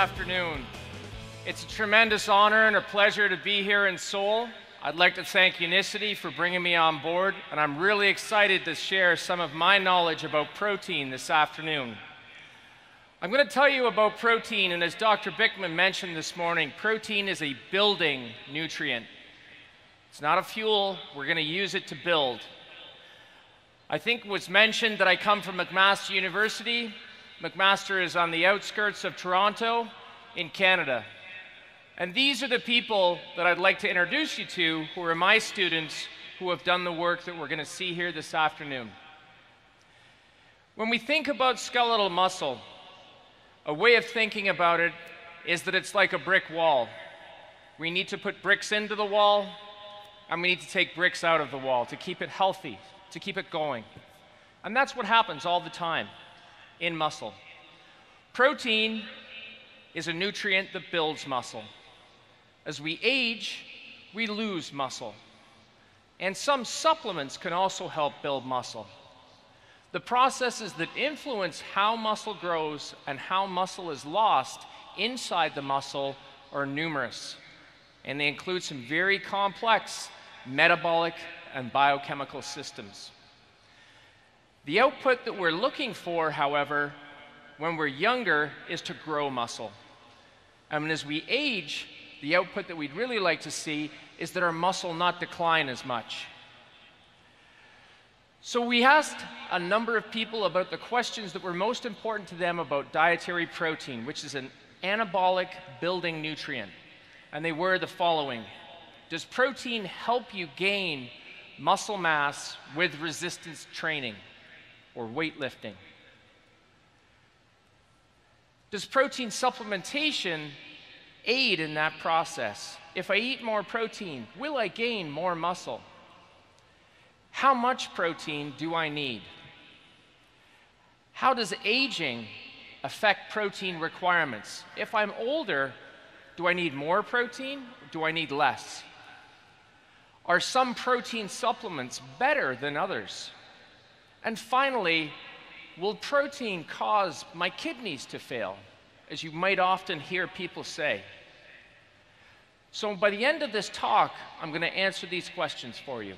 afternoon. It's a tremendous honor and a pleasure to be here in Seoul. I'd like to thank Unicity for bringing me on board, and I'm really excited to share some of my knowledge about protein this afternoon. I'm going to tell you about protein, and as Dr. Bickman mentioned this morning, protein is a building nutrient. It's not a fuel. We're going to use it to build. I think it was mentioned that I come from McMaster University. McMaster is on the outskirts of Toronto in Canada. And these are the people that I'd like to introduce you to who are my students who have done the work that we're going to see here this afternoon. When we think about skeletal muscle, a way of thinking about it is that it's like a brick wall. We need to put bricks into the wall, and we need to take bricks out of the wall to keep it healthy, to keep it going. And that's what happens all the time in muscle. Protein is a nutrient that builds muscle. As we age, we lose muscle. And some supplements can also help build muscle. The processes that influence how muscle grows and how muscle is lost inside the muscle are numerous. And they include some very complex metabolic and biochemical systems. The output that we're looking for, however, when we're younger, is to grow muscle. And as we age, the output that we'd really like to see is that our muscle not decline as much. So we asked a number of people about the questions that were most important to them about dietary protein, which is an anabolic building nutrient. And they were the following. Does protein help you gain muscle mass with resistance training or weightlifting? Does protein supplementation aid in that process? If I eat more protein, will I gain more muscle? How much protein do I need? How does aging affect protein requirements? If I'm older, do I need more protein? Or do I need less? Are some protein supplements better than others? And finally, will protein cause my kidneys to fail, as you might often hear people say? So by the end of this talk, I'm going to answer these questions for you.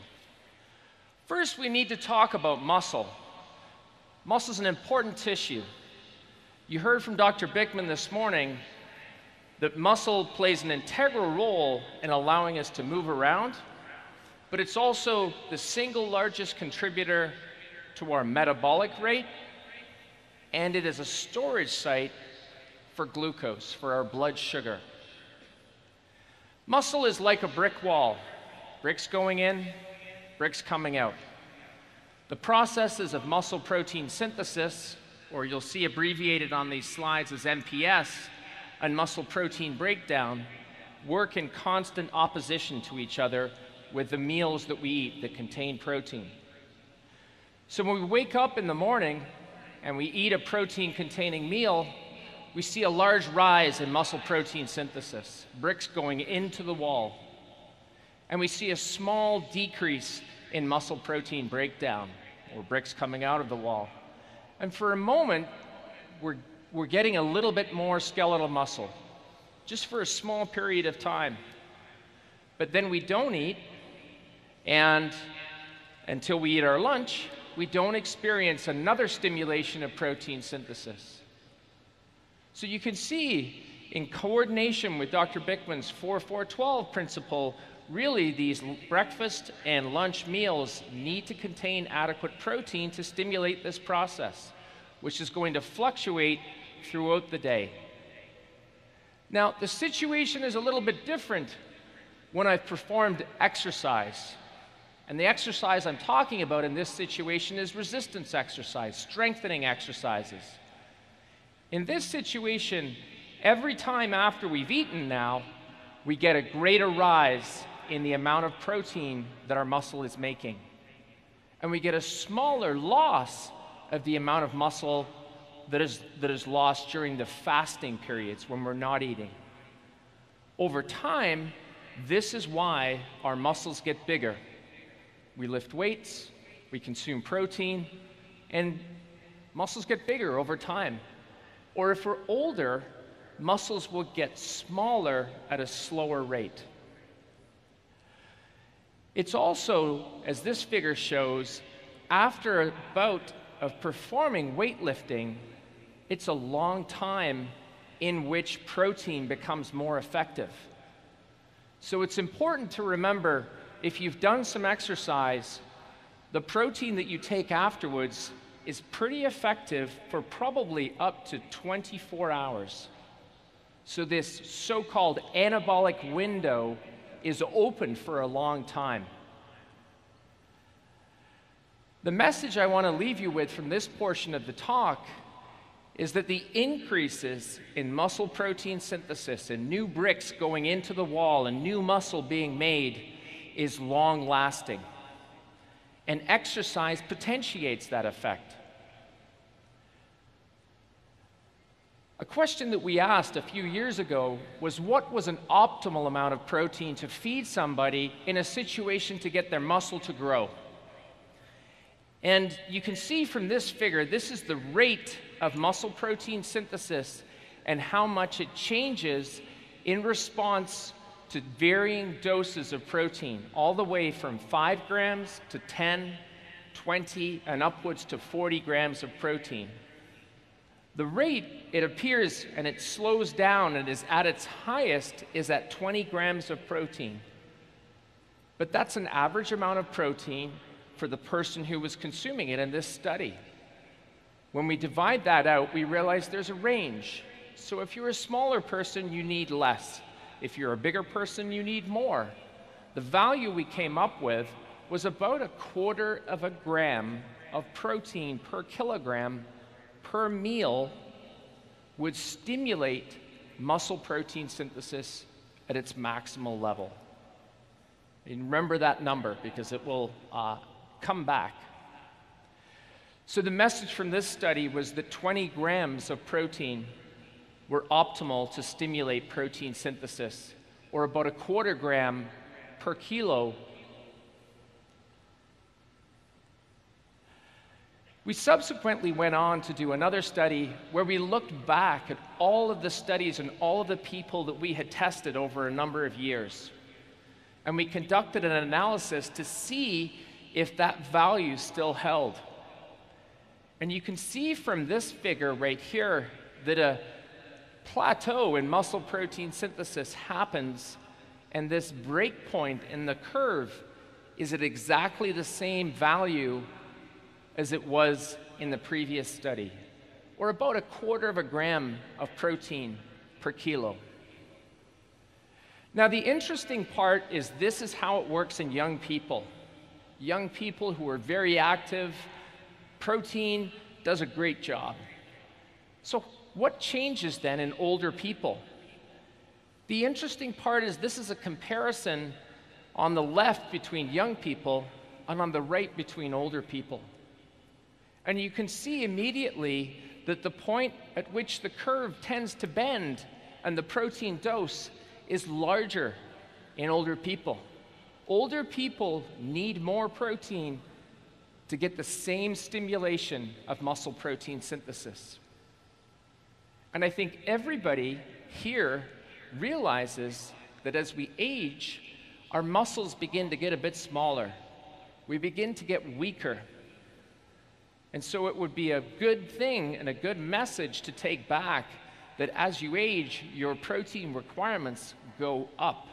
First, we need to talk about muscle. Muscle is an important tissue. You heard from Dr. Bickman this morning that muscle plays an integral role in allowing us to move around, but it's also the single largest contributor to our metabolic rate, and it is a storage site for glucose, for our blood sugar. Muscle is like a brick wall, bricks going in, bricks coming out. The processes of muscle protein synthesis, or you'll see abbreviated on these slides as MPS, and muscle protein breakdown, work in constant opposition to each other with the meals that we eat that contain protein. So when we wake up in the morning and we eat a protein-containing meal, we see a large rise in muscle protein synthesis, bricks going into the wall. And we see a small decrease in muscle protein breakdown, or bricks coming out of the wall. And for a moment, we're getting a little bit more skeletal muscle, just for a small period of time. But then we don't eat, and until we eat our lunch, we don't experience another stimulation of protein synthesis. So you can see, in coordination with Dr. Bickman's 4-4-12 principle, really these breakfast and lunch meals need to contain adequate protein to stimulate this process, which is going to fluctuate throughout the day. Now, the situation is a little bit different when I've performed exercise. And the exercise I'm talking about in this situation is resistance exercise, strengthening exercises. In this situation, every time after we've eaten now, we get a greater rise in the amount of protein that our muscle is making. And we get a smaller loss of the amount of muscle that is lost during the fasting periods when we're not eating. Over time, this is why our muscles get bigger. We lift weights, we consume protein, and muscles get bigger over time. Or if we're older, muscles will get smaller at a slower rate. It's also, as this figure shows, after a bout of performing weightlifting, it's a long time in which protein becomes more effective. So it's important to remember, if you've done some exercise, the protein that you take afterwards is pretty effective for probably up to 24 hours. So this so-called anabolic window is open for a long time. The message I want to leave you with from this portion of the talk is that the increases in muscle protein synthesis and new bricks going into the wall and new muscle being made is long-lasting. And exercise potentiates that effect. A question that we asked a few years ago was, what was an optimal amount of protein to feed somebody in a situation to get their muscle to grow? And you can see from this figure, this is the rate of muscle protein synthesis and how much it changes in response to varying doses of protein, all the way from 5 grams to 10, 20, and upwards to 40 grams of protein. The rate, it appears, and it slows down and is at its highest, is at 20 grams of protein. But that's an average amount of protein for the person who was consuming it in this study. When we divide that out, we realize there's a range. So if you're a smaller person, you need less. If you're a bigger person, you need more. The value we came up with was about 1/4 gram of protein per kilogram per meal would stimulate muscle protein synthesis at its maximal level. And remember that number because it will come back. So the message from this study was that 20 grams of protein were optimal to stimulate protein synthesis, or about 1/4 gram per kilo. We subsequently went on to do another study where we looked back at all of the studies and all of the people that we had tested over a number of years. And we conducted an analysis to see if that value still held. And you can see from this figure right here that a plateau in muscle protein synthesis happens, and this break point in the curve is at exactly the same value as it was in the previous study, or about 1/4 gram of protein per kilo. Now, the interesting part is this is how it works in young people. Young people who are very active, protein does a great job. So what changes then in older people? The interesting part is this is a comparison on the left between young people and on the right between older people. And you can see immediately that the point at which the curve tends to bend and the protein dose is larger in older people. Older people need more protein to get the same stimulation of muscle protein synthesis. And I think everybody here realizes that as we age, our muscles begin to get a bit smaller. We begin to get weaker. And so it would be a good thing and a good message to take back that as you age, your protein requirements go up.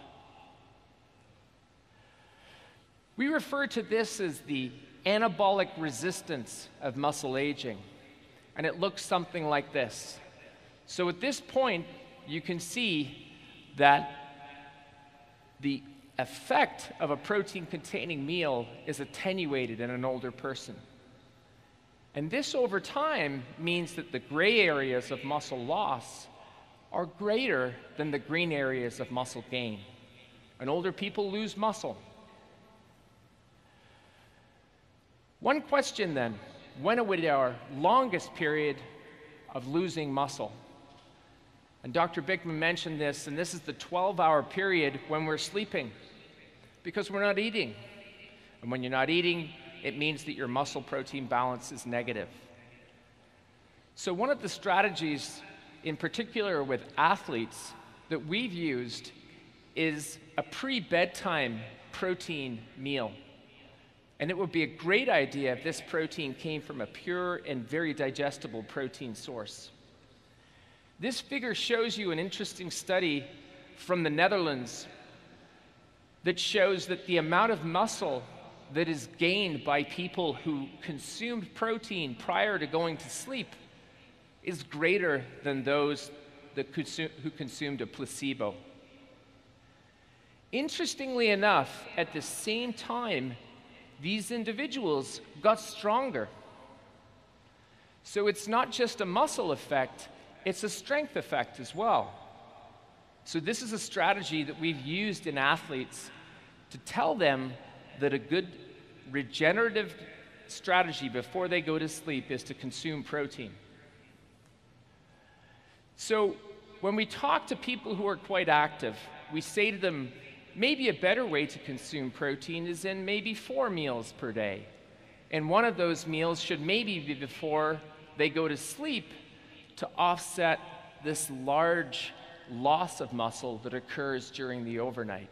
We refer to this as the anabolic resistance of muscle aging, and it looks something like this. So at this point, you can see that the effect of a protein-containing meal is attenuated in an older person. And this over time means that the gray areas of muscle loss are greater than the green areas of muscle gain. And older people lose muscle. One question then, when would our longest period of losing muscle? And Dr. Bickman mentioned this, and this is the 12-hour period when we're sleeping, because we're not eating. And when you're not eating, it means that your muscle protein balance is negative. So one of the strategies in particular with athletes, that we've used is a pre-bedtime protein meal. And it would be a great idea if this protein came from a pure and very digestible protein source. This figure shows you an interesting study from the Netherlands that shows that the amount of muscle that is gained by people who consumed protein prior to going to sleep is greater than those who consumed a placebo. Interestingly enough, at the same time, these individuals got stronger. So it's not just a muscle effect, it's a strength effect as well. So this is a strategy that we've used in athletes to tell them that a good regenerative strategy before they go to sleep is to consume protein. So when we talk to people who are quite active, we say to them, maybe a better way to consume protein is in maybe 4 meals per day. And one of those meals should maybe be before they go to sleep to offset this large loss of muscle that occurs during the overnight.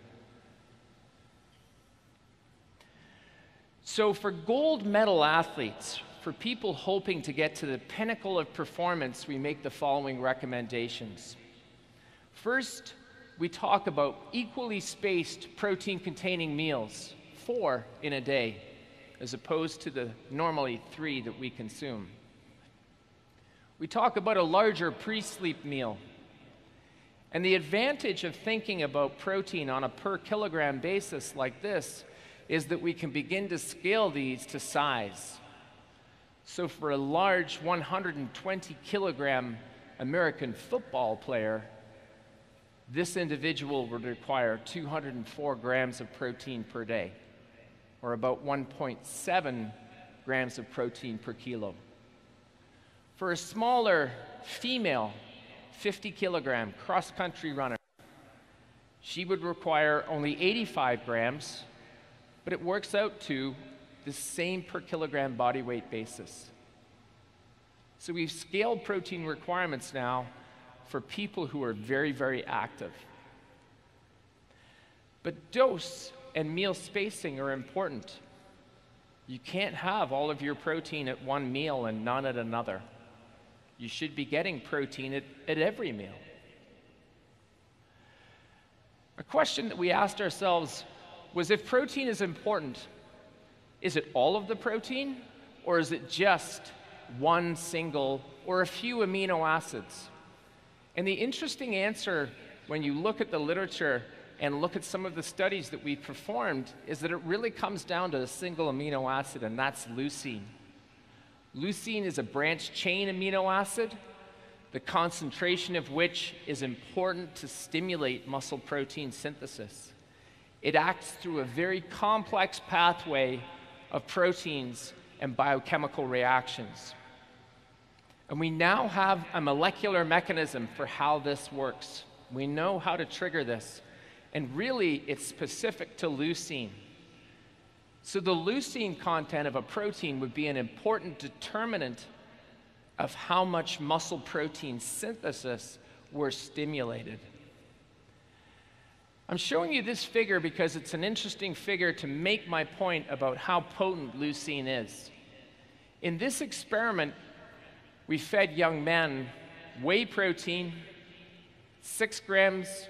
So for gold medal athletes, for people hoping to get to the pinnacle of performance, we make the following recommendations. First, we talk about equally spaced protein-containing meals, 4 in a day, as opposed to the normally 3 that we consume. We talk about a larger pre-sleep meal. And the advantage of thinking about protein on a per kilogram basis like this is that we can begin to scale these to size. So for a large 120 kilogram American football player, this individual would require 204 grams of protein per day, or about 1.7 grams of protein per kilo. For a smaller female, 50 kilogram cross-country runner, she would require only 85 grams, but it works out to the same per kilogram body weight basis. So we've scaled protein requirements now for people who are very, very active. But dose and meal spacing are important. You can't have all of your protein at one meal and none at another. You should be getting protein at every meal. A question that we asked ourselves was, if protein is important, is it all of the protein, or is it just one single or a few amino acids? And the interesting answer, when you look at the literature and look at some of the studies that we've performed, is that it really comes down to a single amino acid, and that's leucine. Leucine is a branched chain amino acid, the concentration of which is important to stimulate muscle protein synthesis. It acts through a very complex pathway of proteins and biochemical reactions. And we now have a molecular mechanism for how this works. We know how to trigger this. And really, it's specific to leucine. So the leucine content of a protein would be an important determinant of how much muscle protein synthesis were stimulated. I'm showing you this figure because it's an interesting figure to make my point about how potent leucine is. In this experiment, we fed young men whey protein, 6 grams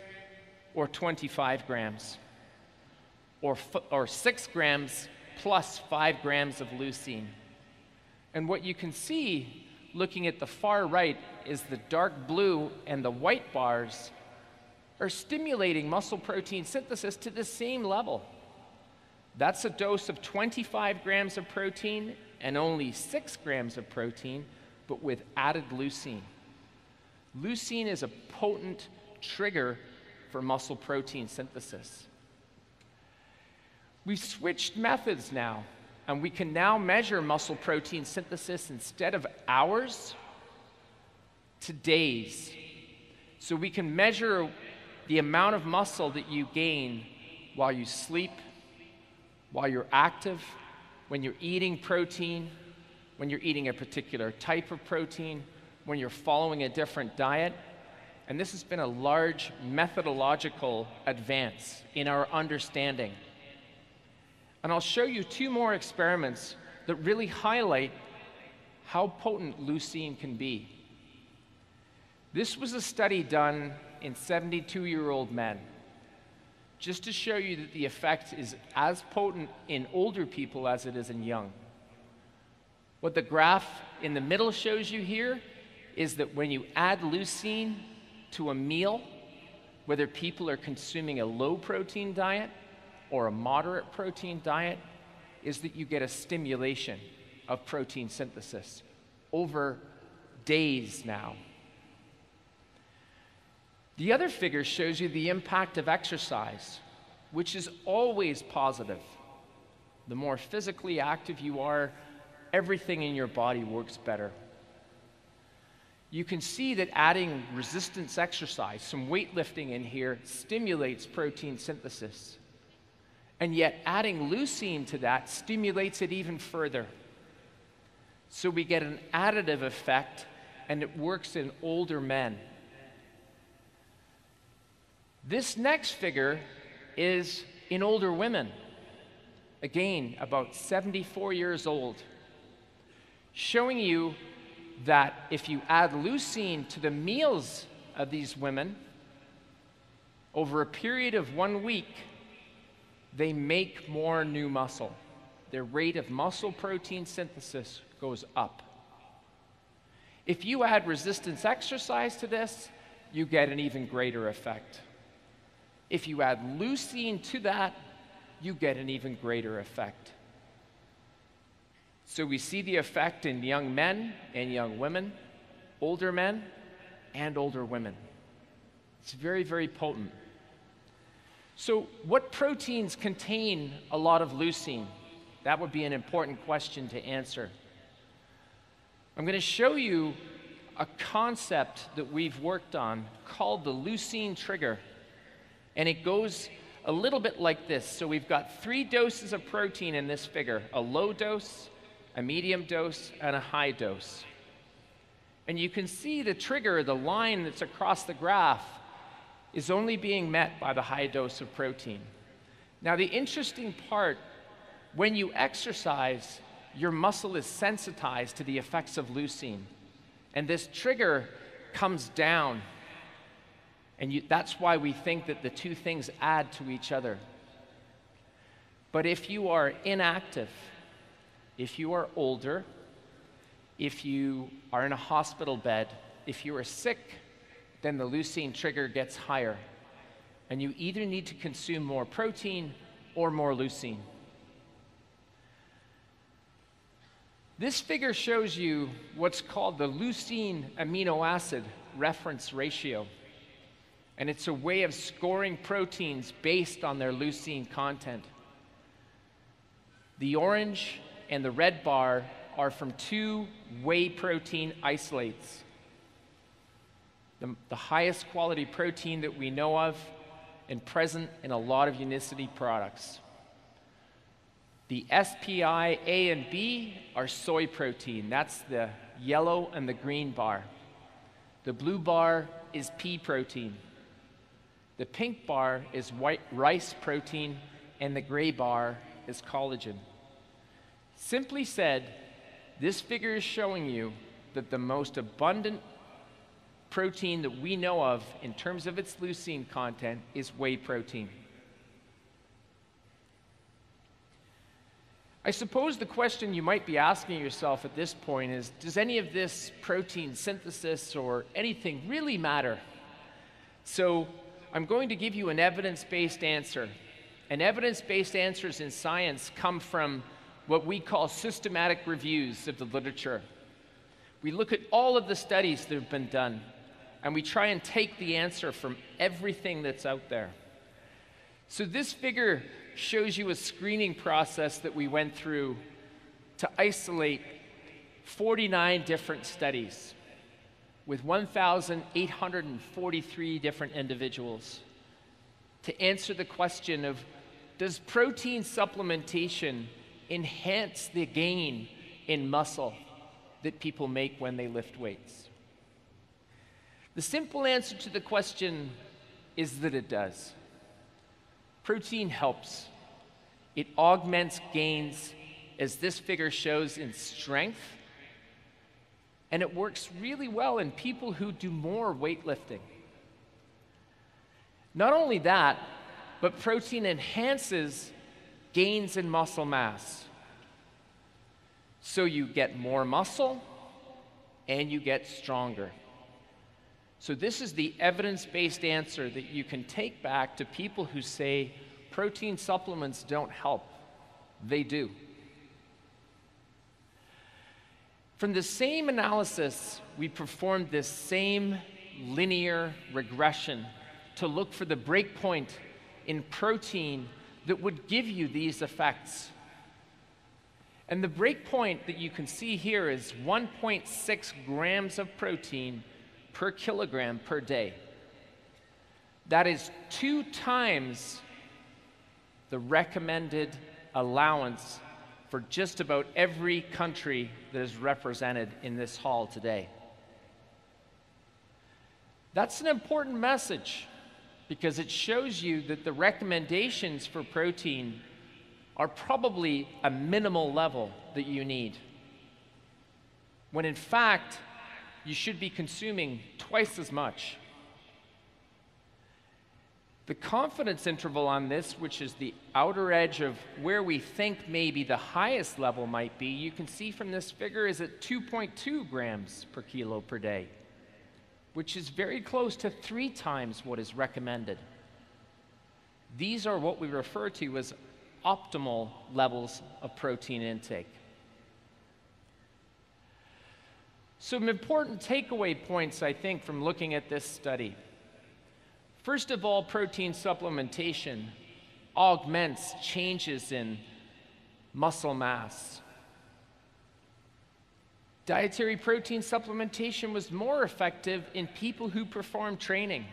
or 25 grams, or 6 grams plus 5 grams of leucine. And what you can see, looking at the far right, is the dark blue and the white bars are stimulating muscle protein synthesis to the same level. That's a dose of 25 grams of protein and only 6 grams of protein, but with added leucine. Leucine is a potent trigger for muscle protein synthesis. We've switched methods now, and we can now measure muscle protein synthesis instead of hours to days. So we can measure the amount of muscle that you gain while you sleep, while you're active, when you're eating protein, when you're eating a particular type of protein, when you're following a different diet. And this has been a large methodological advance in our understanding. And I'll show you 2 more experiments that really highlight how potent leucine can be. This was a study done in 72-year-old men, just to show you that the effect is as potent in older people as it is in young. What the graph in the middle shows you here is that when you add leucine to a meal, whether people are consuming a low-protein diet or a moderate protein diet, is that you get a stimulation of protein synthesis over days now. The other figure shows you the impact of exercise, which is always positive. The more physically active you are, everything in your body works better. You can see that adding resistance exercise, some weightlifting in here, stimulates protein synthesis. And yet adding leucine to that stimulates it even further. So we get an additive effect, and it works in older men. This next figure is in older women. Again, about 74 years old, showing you that if you add leucine to the meals of these women, over a period of 1 week, they make more new muscle. Their rate of muscle protein synthesis goes up. If you add resistance exercise to this, you get an even greater effect. If you add leucine to that, you get an even greater effect. So we see the effect in young men and young women, older men and older women. It's very, very potent. So what proteins contain a lot of leucine? That would be an important question to answer. I'm going to show you a concept that we've worked on called the leucine trigger. And it goes a little bit like this. So we've got 3 doses of protein in this figure: a low dose, a medium dose, and a high dose. And you can see the trigger, the line that's across the graph, is only being met by the high dose of protein. Now, the interesting part, when you exercise, your muscle is sensitized to the effects of leucine. And this trigger comes down. And that's why we think that the 2 things add to each other. But if you are inactive, if you are older, if you are in a hospital bed, if you are sick, then the leucine trigger gets higher. And you either need to consume more protein or more leucine. This figure shows you what's called the leucine amino acid reference ratio. And it's a way of scoring proteins based on their leucine content. The orange and the red bar are from 2 whey protein isolates. The highest quality protein that we know of and present in a lot of Unicity products. The SPI A and B are soy protein. That's the yellow and the green bar. The blue bar is pea protein. The pink bar is white rice protein, and the gray bar is collagen. Simply said, this figure is showing you that the most abundant protein that we know of in terms of its leucine content is whey protein. I suppose the question you might be asking yourself at this point is, does any of this protein synthesis or anything really matter? So I'm going to give you an evidence-based answer. And evidence-based answers in science come from what we call systematic reviews of the literature. We look at all of the studies that have been done, and we try and take the answer from everything that's out there. So this figure shows you a screening process that we went through to isolate 49 different studies with 1,843 different individuals to answer the question of, does protein supplementation enhance the gain in muscle that people make when they lift weights? The simple answer to the question is that it does. Protein helps. It augments gains, as this figure shows, in strength, and it works really well in people who do more weightlifting. Not only that, but protein enhances gains in muscle mass. So you get more muscle and you get stronger. So this is the evidence-based answer that you can take back to people who say protein supplements don't help. They do. From the same analysis, we performed this same linear regression to look for the breakpoint in protein that would give you these effects. And the breakpoint that you can see here is 1.6 grams of protein per kilogram per day. That is 2 times the recommended allowance for just about every country that is represented in this hall today. That's an important message because it shows you that the recommendations for protein are probably a minimal level that you need, when in fact, you should be consuming twice as much. The confidence interval on this, which is the outer edge of where we think maybe the highest level might be, you can see from this figure is at 2.2 grams per kilo per day, which is very close to 3 times what is recommended. These are what we refer to as optimal levels of protein intake. Some important takeaway points, I think, from looking at this study. First of all, protein supplementation augments changes in muscle mass. Dietary protein supplementation was more effective in people who perform training.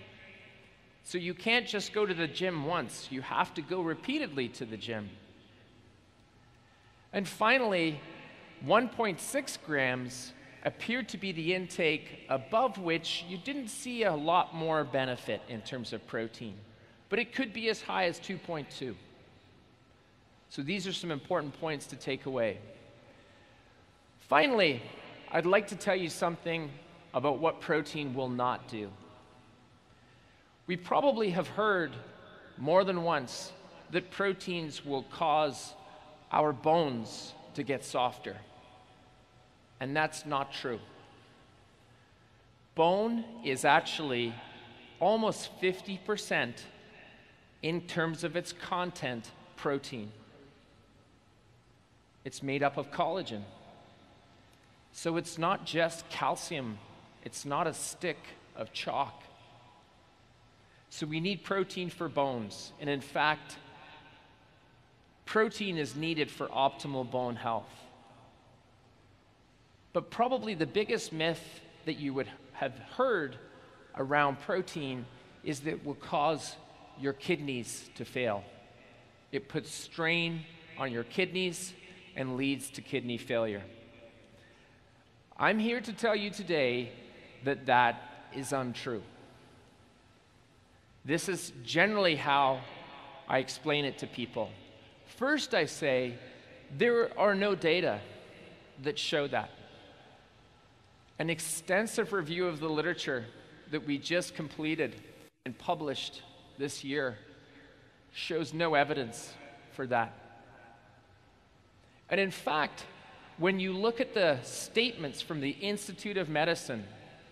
So you can't just go to the gym once, you have to go repeatedly to the gym. And finally, 1.6 grams appeared to be the intake above which you didn't see a lot more benefit in terms of protein, but it could be as high as 2.2. So these are some important points to take away. Finally, I'd like to tell you something about what protein will not do. We probably have heard more than once that proteins will cause our bones to get softer. And that's not true. Bone is actually almost 50% in terms of its content protein. It's made up of collagen. So it's not just calcium. It's not a stick of chalk. So we need protein for bones. And in fact, protein is needed for optimal bone health. But probably the biggest myth that you would have heard around protein is that it will cause your kidneys to fail. It puts strain on your kidneys and leads to kidney failure. I'm here to tell you today that that is untrue. This is generally how I explain it to people. First, I say there are no data that show that. An extensive review of the literature that we just completed and published this year shows no evidence for that. And in fact, when you look at the statements from the Institute of Medicine,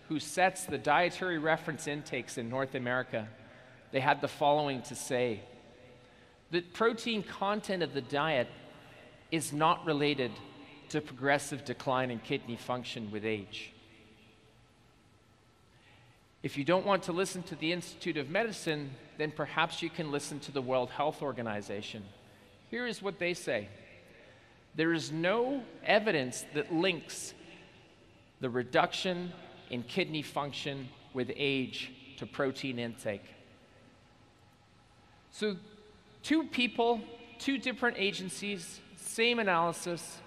who sets the dietary reference intakes in North America, they had the following to say: that protein content of the diet is not related to progressive decline in kidney function with age. If you don't want to listen to the Institute of Medicine, then perhaps you can listen to the World Health Organization. Here is what they say: there is no evidence that links the reduction in kidney function with age to protein intake. So 2 people, 2 different agencies, same analysis,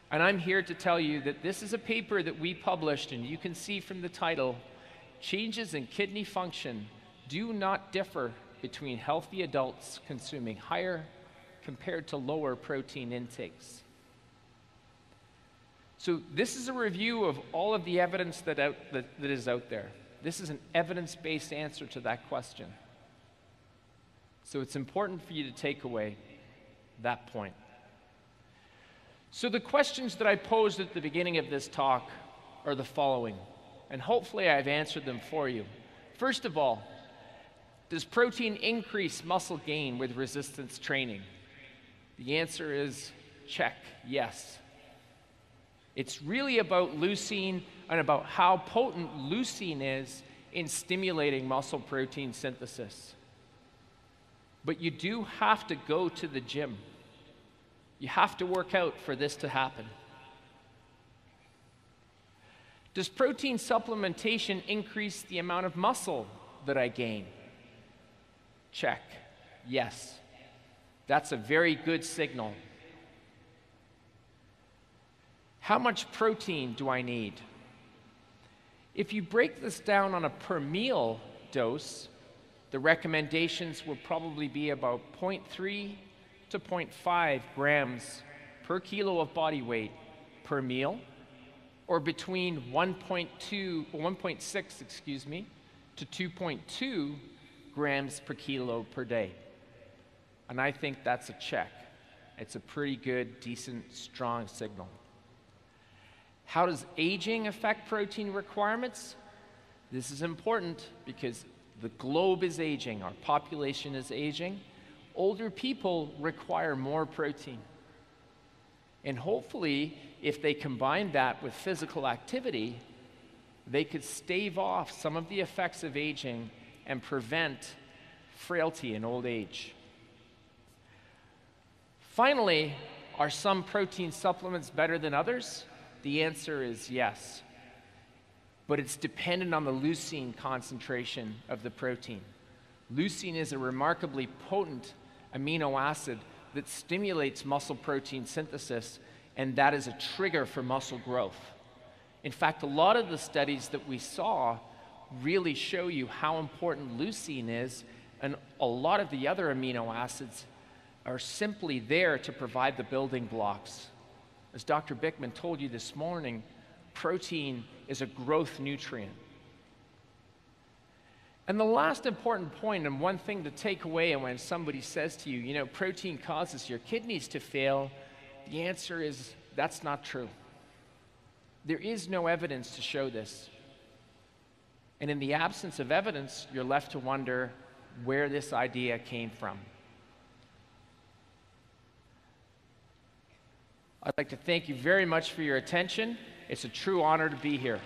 and I'm here to tell you that this is a paper that we published, and you can see from the title, changes in kidney function do not differ between healthy adults consuming higher compared to lower protein intakes. So this is a review of all of the evidence that is out there. This is an evidence-based answer to that question. So it's important for you to take away that point. So the questions that I posed at the beginning of this talk are the following, and hopefully I've answered them for you. First of all, does protein increase muscle gain with resistance training? The answer is check, yes. It's really about leucine and about how potent leucine is in stimulating muscle protein synthesis. But you do have to go to the gym. You have to work out for this to happen. Does protein supplementation increase the amount of muscle that I gain? Check, yes. That's a very good signal. How much protein do I need? If you break this down on a per meal dose, the recommendations will probably be about 0.3 to 0.5 grams per kilo of body weight per meal, or between 1.6 to 2.2 grams per kilo per day. And I think that's a check. It's a pretty good, decent, strong signal. How does aging affect protein requirements? This is important because the globe is aging, our population is aging. Older people require more protein. And hopefully, if they combine that with physical activity, they could stave off some of the effects of aging and prevent frailty in old age. Finally, are some protein supplements better than others? The answer is yes, but it's dependent on the leucine concentration of the protein. Leucine is a remarkably potent amino acid that stimulates muscle protein synthesis, and that is a trigger for muscle growth. In fact, a lot of the studies that we saw really show you how important leucine is, and a lot of the other amino acids are simply there to provide the building blocks. As Dr. Bickman told you this morning, protein is a growth nutrient. And the last important point, and one thing to take away when somebody says to you, you know, protein causes your kidneys to fail, the answer is that's not true. There is no evidence to show this. And in the absence of evidence, you're left to wonder where this idea came from. I'd like to thank you very much for your attention. It's a true honor to be here.